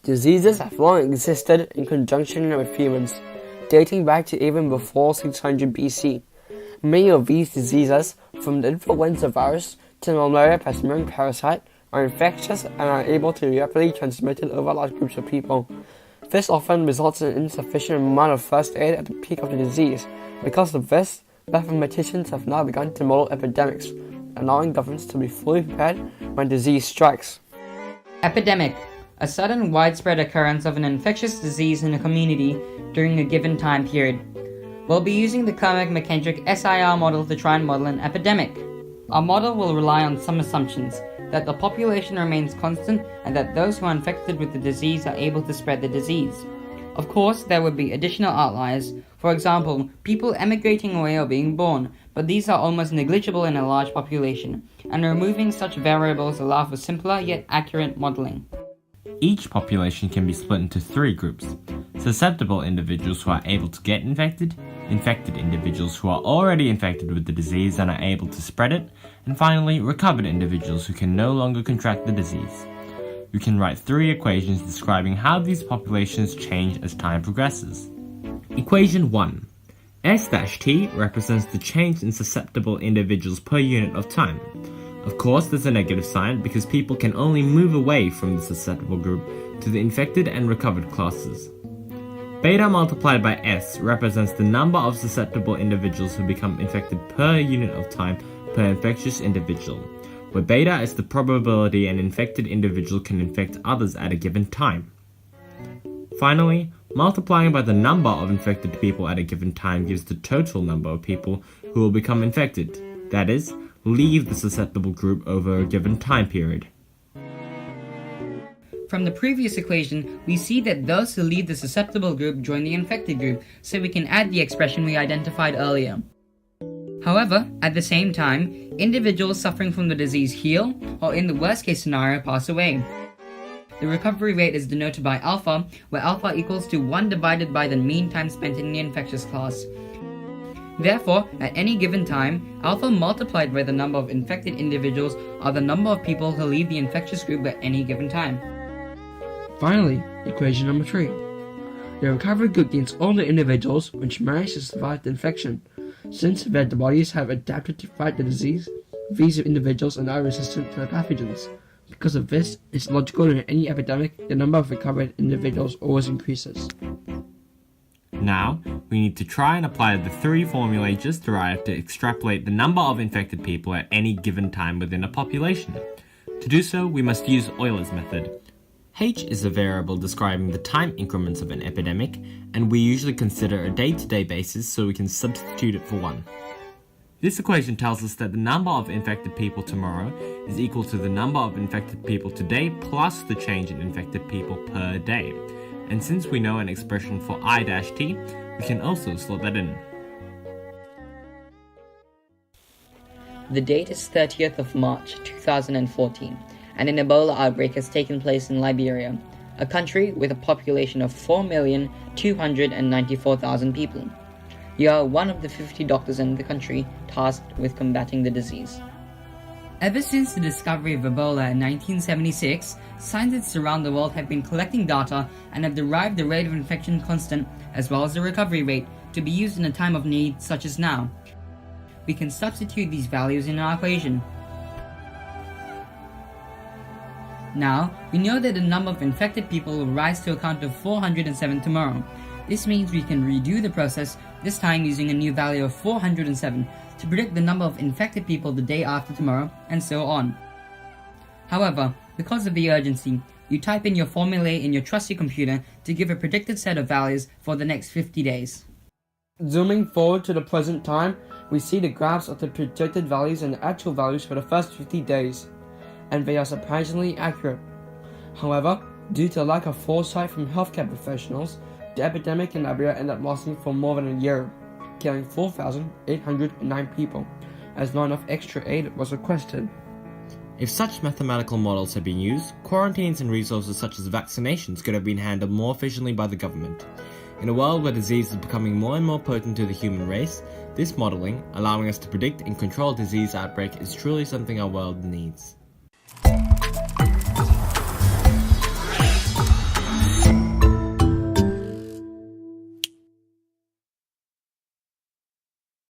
Diseases have long existed in conjunction with humans, dating back to even before 600 BC. Many of these diseases, from the influenza virus to the malaria plasmodium parasite, are infectious and are able to be rapidly transmitted over large groups of people. This often results in an insufficient amount of first aid at the peak of the disease. Because of this, mathematicians have now begun to model epidemics, allowing governments to be fully prepared when disease strikes. Epidemic: a sudden widespread occurrence of an infectious disease in a community during a given time period. We'll be using the Kermit-McKendrick SIR model to try and model an epidemic. Our model will rely on some assumptions, that the population remains constant and that those who are infected with the disease are able to spread the disease. Of course, there would be additional outliers, for example, people emigrating away or being born, but these are almost negligible in a large population, and removing such variables allow for simpler yet accurate modeling. Each population can be split into three groups: susceptible individuals who are able to get infected, infected individuals who are already infected with the disease and are able to spread it, and finally, recovered individuals who can no longer contract the disease. You can write three equations describing how these populations change as time progresses. Equation 1. S-T represents the change in susceptible individuals per unit of time. Of course, there's a negative sign because people can only move away from the susceptible group to the infected and recovered classes. Beta multiplied by S represents the number of susceptible individuals who become infected per unit of time per infectious individual, where beta is the probability an infected individual can infect others at a given time. Finally, multiplying by the number of infected people at a given time gives the total number of people who will become infected, that is, leave the susceptible group over a given time period. From the previous equation, we see that those who leave the susceptible group join the infected group, so we can add the expression we identified earlier. However, at the same time, individuals suffering from the disease heal, or in the worst case scenario, pass away. The recovery rate is denoted by alpha, where alpha equals to 1 divided by the mean time spent in the infectious class. Therefore, at any given time, alpha multiplied by the number of infected individuals are the number of people who leave the infectious group at any given time. Finally, equation number 3. The recovered group gains all the individuals which manage to survive the infection. Since their bodies have adapted to fight the disease, these individuals are now resistant to the pathogens. Because of this, it's logical that in any epidemic, the number of recovered individuals always increases. Now, we need to try and apply the three formulae just derived to extrapolate the number of infected people at any given time within a population. To do so, we must use Euler's method. H is a variable describing the time increments of an epidemic, and we usually consider a day-to-day basis so we can substitute it for 1. This equation tells us that the number of infected people tomorrow is equal to the number of infected people today plus the change in infected people per day. And since we know an expression for I-T, we can also slot that in. The date is 30th of March 2014, and an Ebola outbreak has taken place in Liberia, a country with a population of 4,294,000 people. You are one of the 50 doctors in the country tasked with combating the disease. Ever since the discovery of Ebola in 1976, scientists around the world have been collecting data and have derived the rate of infection constant as well as the recovery rate to be used in a time of need such as now. We can substitute these values in our equation. Now, we know that the number of infected people will rise to a count of 407 tomorrow. This means we can redo the process, this time using a new value of 407, to predict the number of infected people the day after tomorrow, and so on. However, because of the urgency, you type in your formulae in your trusty computer to give a predicted set of values for the next 50 days. Zooming forward to the present time, we see the graphs of the projected values and the actual values for the first 50 days, and they are surprisingly accurate. However, due to a lack of foresight from healthcare professionals, the epidemic in Liberia ended up lasting for more than a year, killing 4,809 people, as not enough extra aid was requested. If such mathematical models had been used, quarantines and resources such as vaccinations could have been handled more efficiently by the government. In a world where disease is becoming more and more potent to the human race, this modeling, allowing us to predict and control disease outbreak, is truly something our world needs.